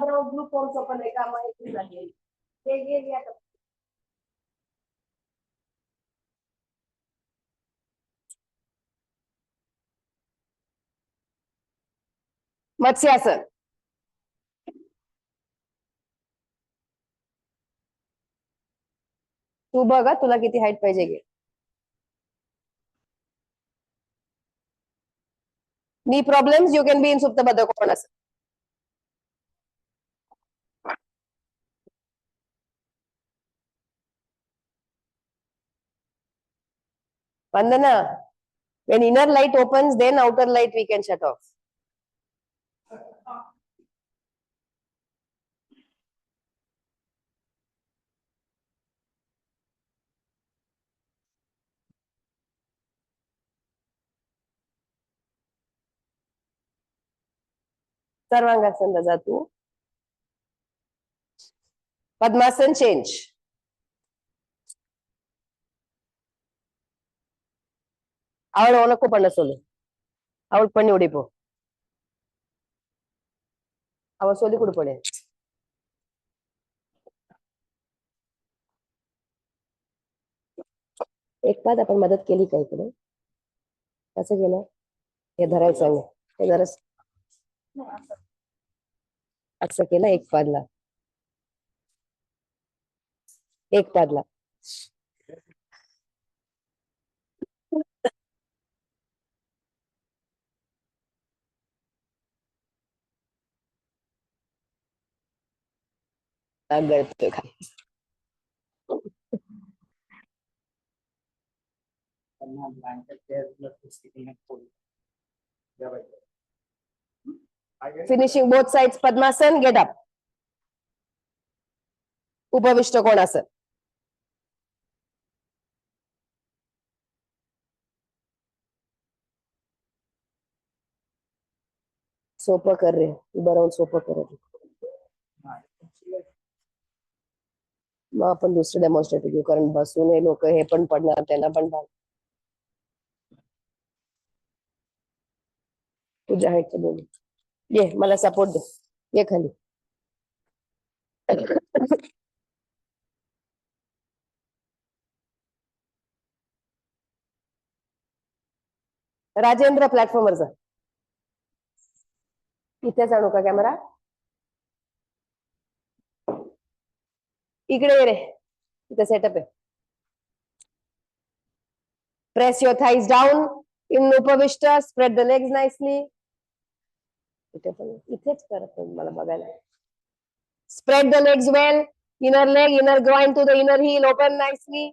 Blue forms open एका माहिती लागेल हे गेली आता मत्स्यासन तू बघा तुला किती हाईट पाहिजे घे knee problems you can be in सुप्त बद्ध कोणास Vandana, when inner light opens, then outer light we can shut off. Sarvangasana जा तू पद्मासन चेंज ಅವಳು ಒನಕ್ಕೂ பண்ண சொல்லு அவள் பண்ணி உடைப்போ அவள் சொல்லி கொடுப்போடு एक बाद आपण मदत केली का इकडे कसं केलं हे धरायचं हे जरास असं केलं एक पादला गळतोय खाली फिनिशिंग बोथ साइड्स पद्मासन गेट अप उपविष्ट कोणासन सोपं कर रे उभं राहून सोपं कर मग आपण दुसरं डेमॉन्स्ट्रेट घेऊ कारण बसून हे लोक हे पण पडणार त्यांना पण भाग तुझ्या हाईटचं बोल ये मला सपोर्ट दे ये खाली राजेंद्र प्लॅटफॉर्मवर जा इथेच आणू का कॅमेरा इकडे ये रे इथे सेटअप आहे press your thighs down in उपविष्ट स्प्रेड द लेग्स नाइसली इथे पण इथेच करत मला बघायला spread the legs well inner leg inner grind to the inner heel open nicely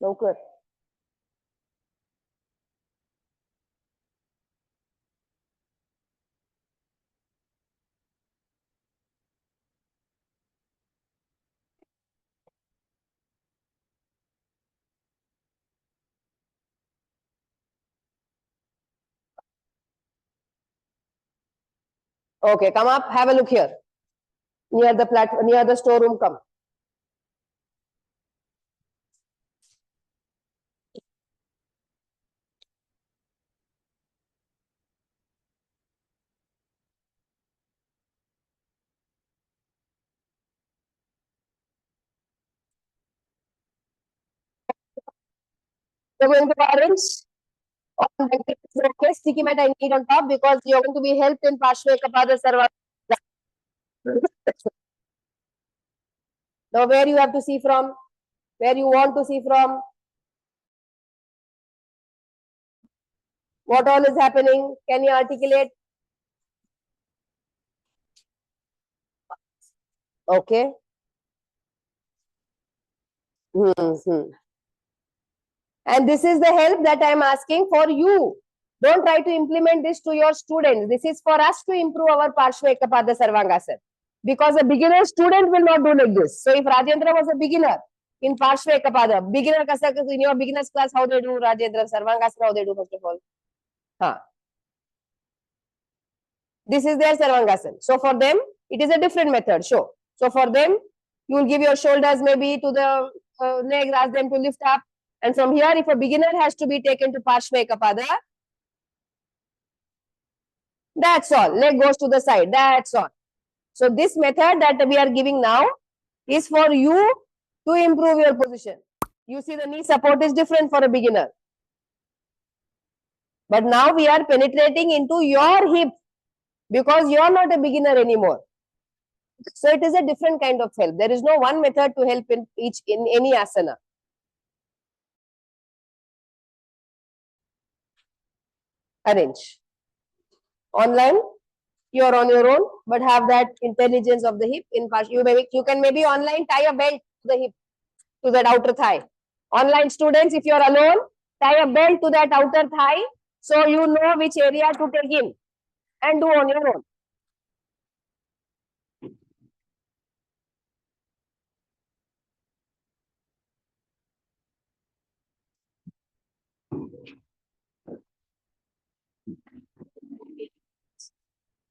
लवकर Okay, come up, have a look here. Near the platform, near the storeroom, come. You're going to arrange on the sticky mat I need on top because you're going to be helped in Parsva Ekapada Now, where you have to see from, where you want to see from, what all is happening, can you articulate? Okay. And this is the help that I am asking for you. Don't try to implement this to your students. This is for us to improve our Parsva Ekapada Sarvangasana. Because a beginner student will not do like this. So if Rajendra was a beginner in Parsva Ekapada, beginner in your beginner's class, how they do Rajendra Sarvangasana, how they do first of all? This is their Sarvangasana. So for them, it is a different method. Show. So for them, you will give your shoulders maybe to the legs, ask them to lift up. And from here, if a beginner has to be taken to Parsva Ekapada, that's all. Leg goes to the side. That's all. So this method that we are giving now is for you to improve your position. You see the knee support is different for a beginner. But now we are penetrating into your hip because you are not a beginner anymore. So it is a different kind of help. There is no one method to help in any asana. Arrange. Online, you are on your own, but have that intelligence of the hip. You can maybe online tie a belt to the hip, to that outer thigh. Online students, if you are alone, tie a belt to that outer thigh, so you know which area to take in and do on your own.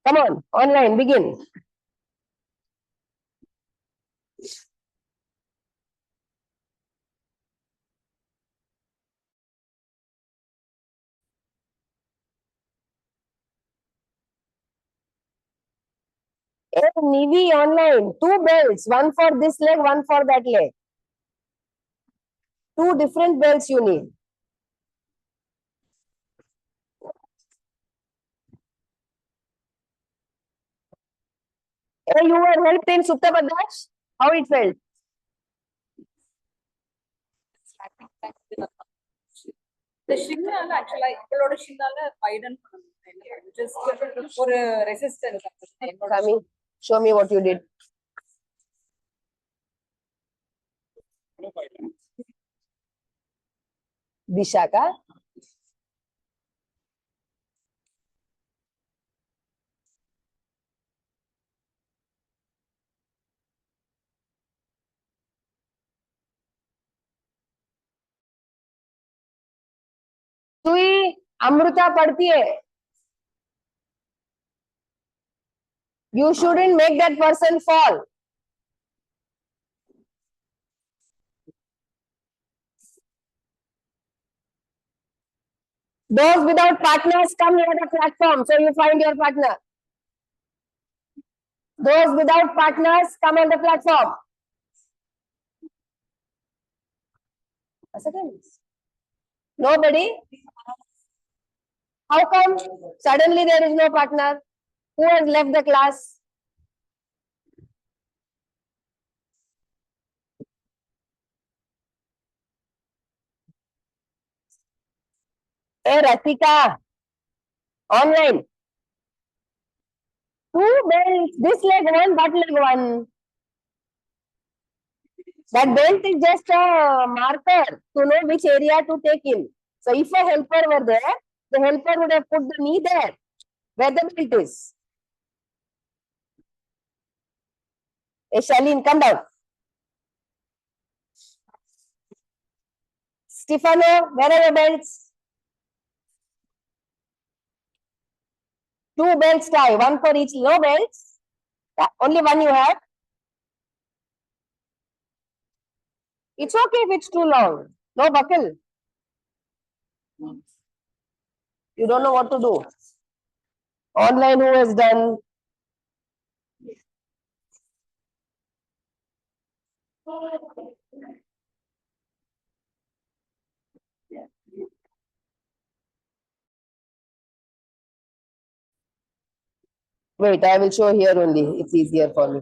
Come on, online, begin. Navy online, 2 belts, one for this leg, one for that leg. 2 different belts you need. You were helped in Supta Badash? How it felt? The shingal actually, a shingal widen just for resistance. Kami, show me what you did. Disha ka? सुई अमृता पढ़ती है. You shouldn't make that person fall. Those without partners come near the platform, so you find your partner. Those without partners come on the platform. A second. Nobody? How come suddenly there is no partner? Who has left the class? Hey, Ratika. Online. 2 belts. This leg 1, that leg 1. That belt is just a marker to know which area to take in. So if a helper were there, the helper would have put the knee there, where the belt is. Hey, Shaleen, come down. Stefano, where are your belts? 2 belts tie, 1 for each. No belts? Yeah, only 1 you have. It's okay if it's too long. No buckle. You don't know what to do. Online, who has done? Wait, I will show here only. It's easier for me.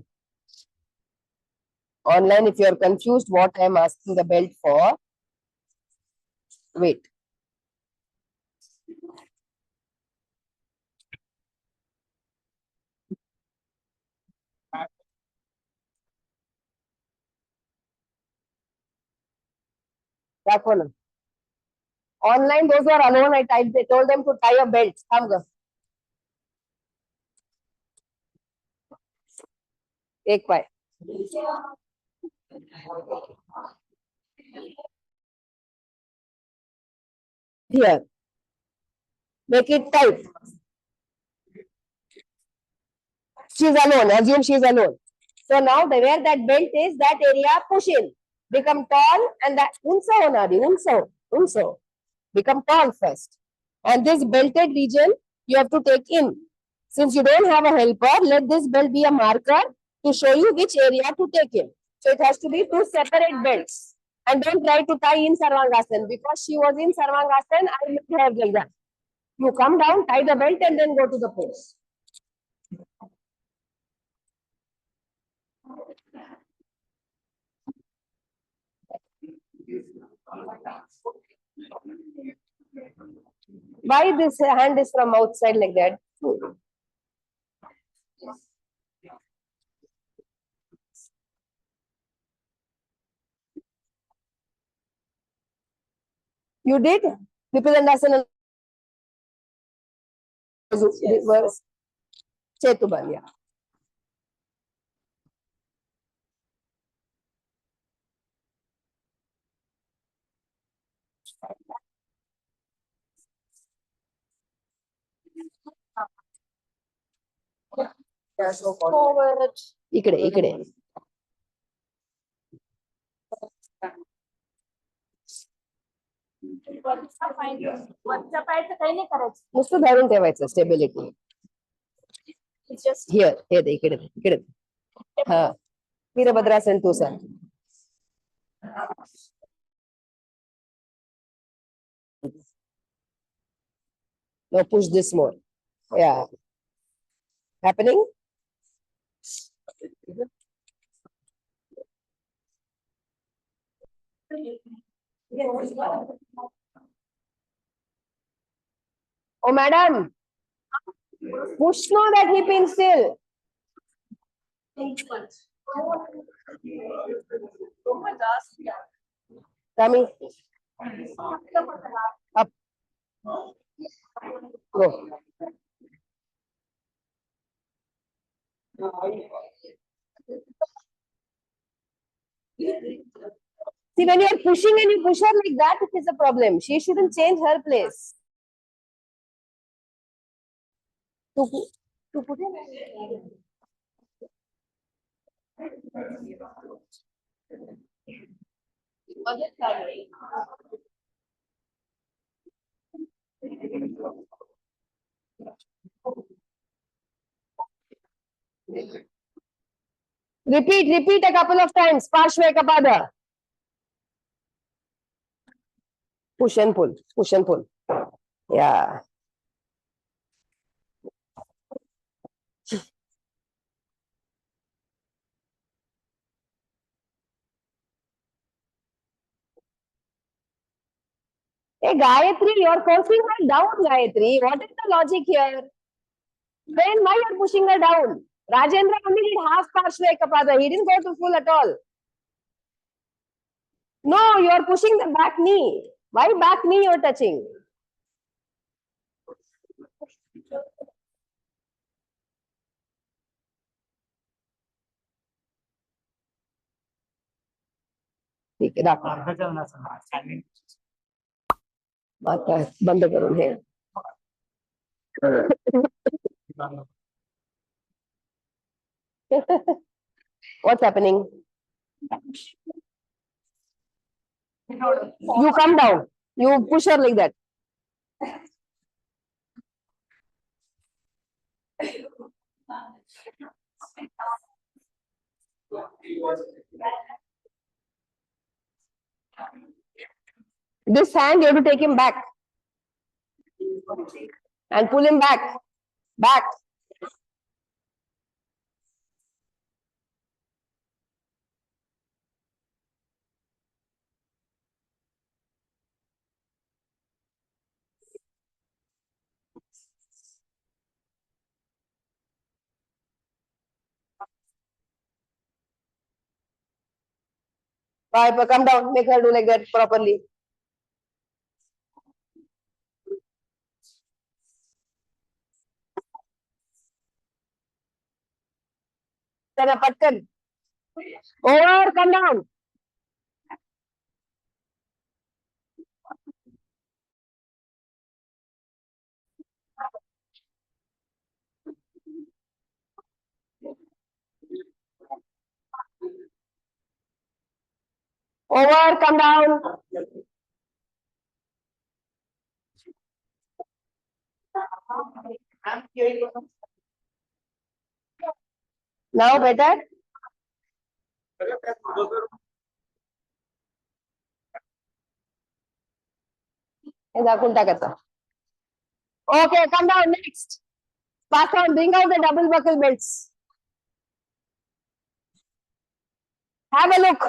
Online, if you are confused what I am asking the belt for, wait. That one. Online, those who are alone, they told them to tie a belt. Come go. एक पाय. Here. Make it tight. She's alone. Assume she's alone. So now where that belt is, that area push in. Become tall and that unsa honadi, unsa. Become tall first. And this belted region you have to take in. Since you don't have a helper, let this belt be a marker to show you which area to take in. So it has to be two separate belts. And don't try to tie in Sarvangasana because she was in Sarvangasana, I will have like that. You come down, tie the belt and then go to the pose. Why this hand is from outside like that? You did? Vipalandasana reverse. Chetubal, yeah. Forward. इकडे. वरच्या पायाचं काही नाही करायचं. नुसतं धरून ठेवायचं stability. Here, इकडे. हा. वीरभद्रासन तू सांग. No, push this more. Yeah. Happening? Oh, madam. Push no that hip in still. Tommy. Up. Go. See, when you are pushing and you push her like that, it is a problem. She shouldn't change her place. To put it. Repeat a couple of times. Parsva Ekapada. Push and pull. Yeah. Hey, Gayatri, you're forcing her down, Gayatri. What is the logic here? Then why you're pushing her down? Rajendra only did half Parsva Ekapada. He didn't go to full at all. No, you're pushing the back knee. Why back knee you're touching? ठीक है दाखव आता बंद करून हे what's happening? You come down. You push her like that. This hand, you have to take him back. And pull him back. Back. Come down. Make her do like that properly. Patkan. Over, come down. Over, come down. Now better. Okay, come down next. Pass on, bring out the double buckle belts. Have a look.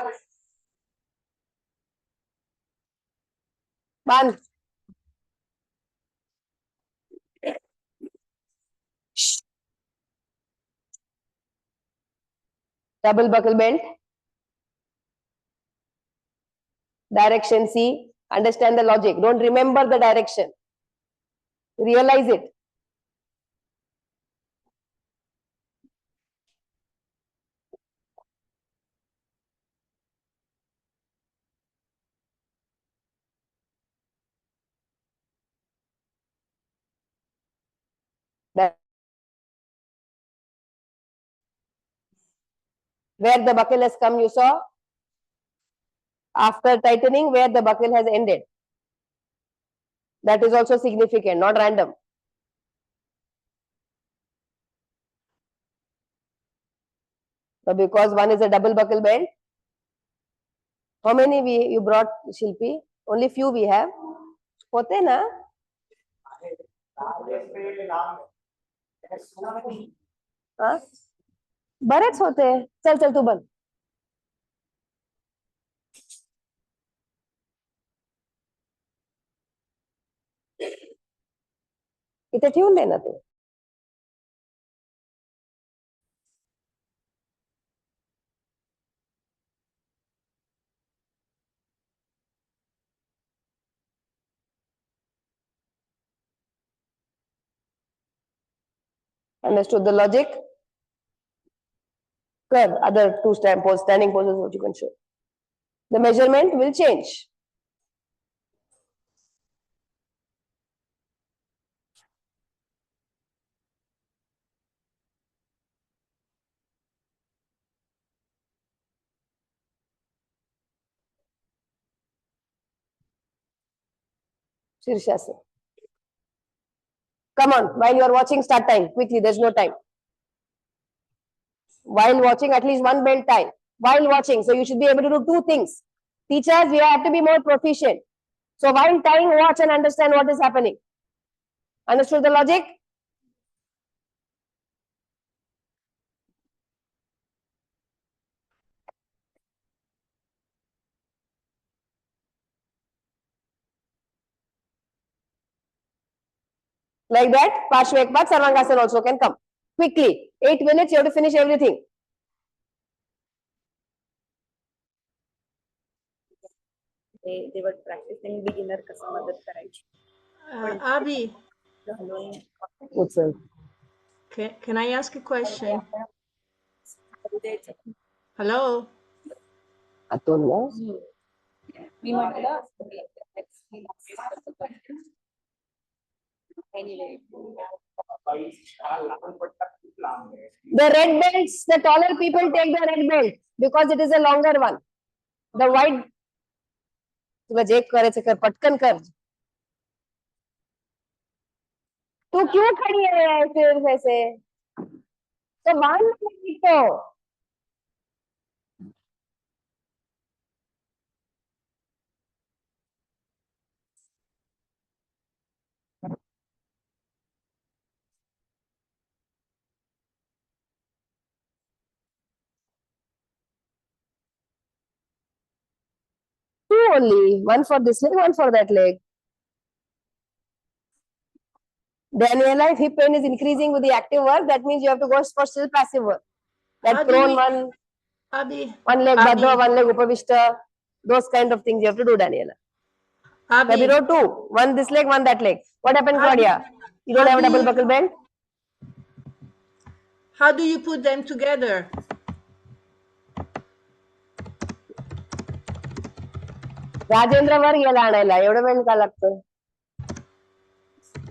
Band. Double buckle belt. Direction C. Understand the logic. Don't remember the direction. Realize it. Where the buckle has come, you saw. After tightening, where the buckle has ended. That is also significant, not random. So because one is a double buckle belt. How many you brought, Shilpi? Only few we have. होते ना? हाँ? बरेच होते. चल तू बन. इथे ठेवून दे ना तू. Understood the logic? Good. Other two standing poses, what you can show. The measurement will change. Shirshasana. Come on, while you are watching, start time. Quickly, there's no time. While watching, at least one belt time. While watching, so you should be able to do two things. Teachers, we have to be more proficient. So while tying, watch and understand what is happening. Understood the logic? Like that, Parsva Ekapada Sarvangasana also can come. Quickly, 8 minutes, you have to finish everything. They were practicing beginner कसं मदत करायची. Abhi, can I ask a question? Hello? मी म्हटलं anyway. The red belts, the taller people take the red belt because it is a longer one. The white, तुला जे करायचं कर, पटकन कर. तू क्यों खड़ी है फिर ऐसे? तो बांध तो. Two only, one for this leg, one for that leg. Daniela, if hip pain is increasing with the active work, that means you have to go for still passive work. That prone one, Abhi, one leg Abhi. Badha, one leg Upavishta, those kind of things you have to do, Daniela. Abhi, Kabiro two, one this leg, one that leg. What happened, Abhi. Claudia? You don't have a Abhi. double buckle belt? How do you put them together? Rajendra वर गेला आणायला एवढं वेळ का लागतो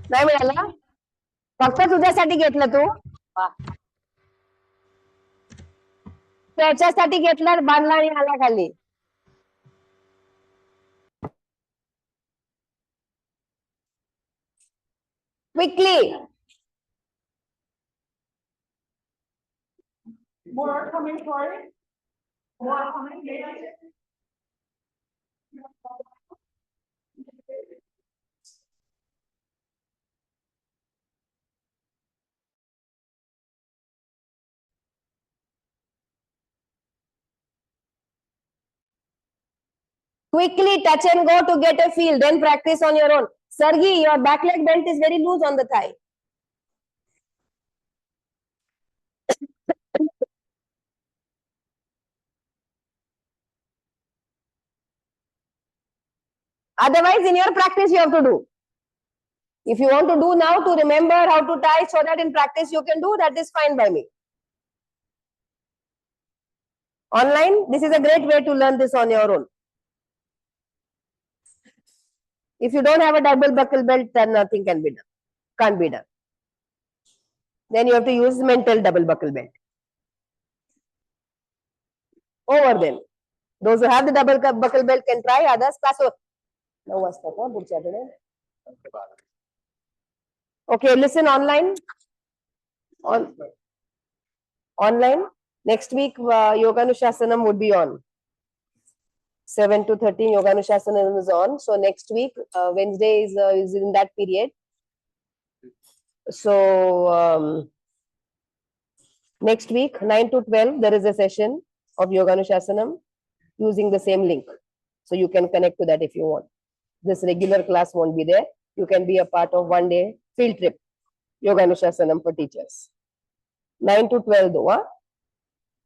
नाही मिळाला फक्त तुझ्यासाठी घेतलं तू त्याच्यासाठी घेतलं बांधला आणि आला खाली Quickly. More coming for it. More coming later. Quickly touch and go to get a feel. Then practice on your own. Sargi, your back leg belt is very loose on the thigh. Otherwise, in your practice, you have to do. If you want to do now to remember how to tie so that in practice you can do, that is fine by me. Online, this is a great way to learn this on your own. If you don't have a double buckle belt, then nothing can be done. Can't be done. Then you have to use mental double buckle belt. Over them. Those who have the double buckle belt can try, others pass over. Okay, listen online. Online. Next week, Yoga Nushasanam would be on. 7 to 13 Yoga Nushasanam is on. So next week, Wednesday is in that period. So next week, 9 to 12, there is a session of Yoga Nushasanam using the same link. So you can connect to that if you want. This regular class won't be there. You can be a part of one day field trip, Yoga Nushasanam for teachers. 9 to 12 though, huh?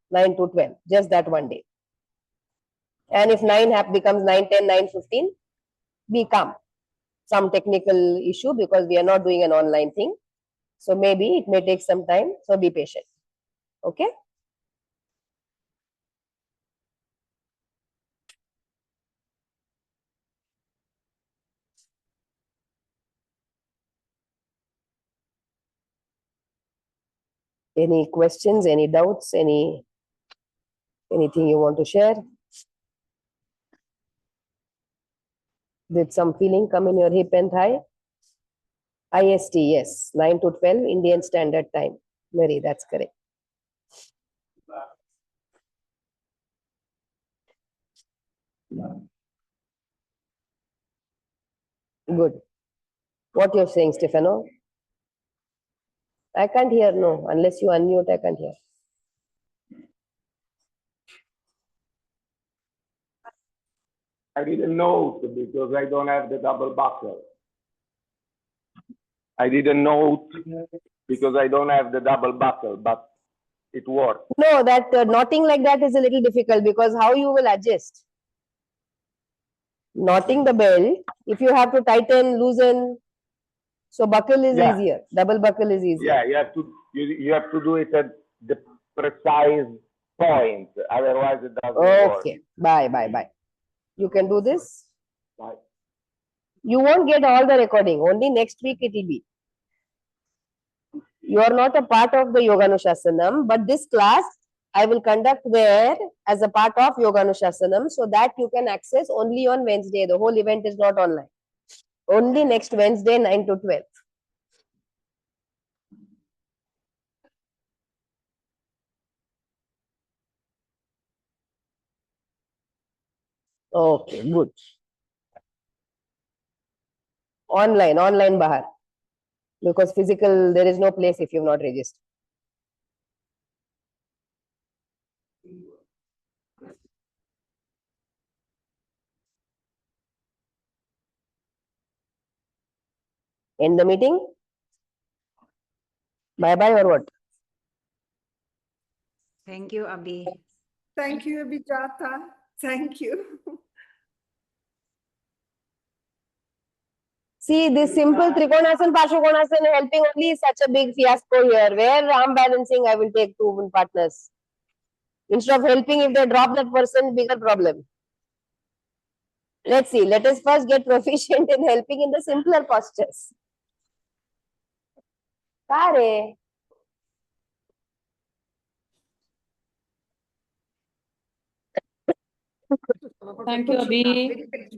9 to 12, just that one day. And if 9 becomes 9, 10, 9, 15, be calm. Some technical issue because we are not doing an online thing. So maybe it may take some time. So be patient. Okay? Any questions, any doubts, anything you want to share? Did some feeling come in your hip and thigh? IST, yes. 9 to 12, Indian Standard Time. Mary, that's correct. Good. What you're saying, Stefano? I can't hear, no. Unless you unmute, I can't hear. I didn't know because I don't have the double buckle. I didn't know because I don't have the double buckle, but it worked. No, that knotting like that is a little difficult because how you will adjust? Knotting the belt, if you have to tighten, loosen, so buckle is easier. Double buckle is easier. Yeah, you have to do it at the precise point. Otherwise, it doesn't work. Okay. Bye. You can do this. Bye. You won't get all the recording. Only next week it will be. You are not a part of the Yoga Nushasanam, but this class I will conduct there as a part of Yoga Nushasanam so that you can access only on Wednesday. The whole event is not online. Only next Wednesday, 9 to 12. Okay, good. Online Bahar. Because physical, there is no place if you have not registered. End the meeting? Bye-bye or what? Thank you, Abhi. Thank you, Abhijata. Thank you. See, this simple Trikonasana, Parsvakonasana helping only is such a big fiasco here. Where arm balancing, I will take 2 partners. Instead of helping, if they drop that person, bigger problem. Let's see. Let us first get proficient in helping in the simpler postures. Kare. Thank you, Abhi.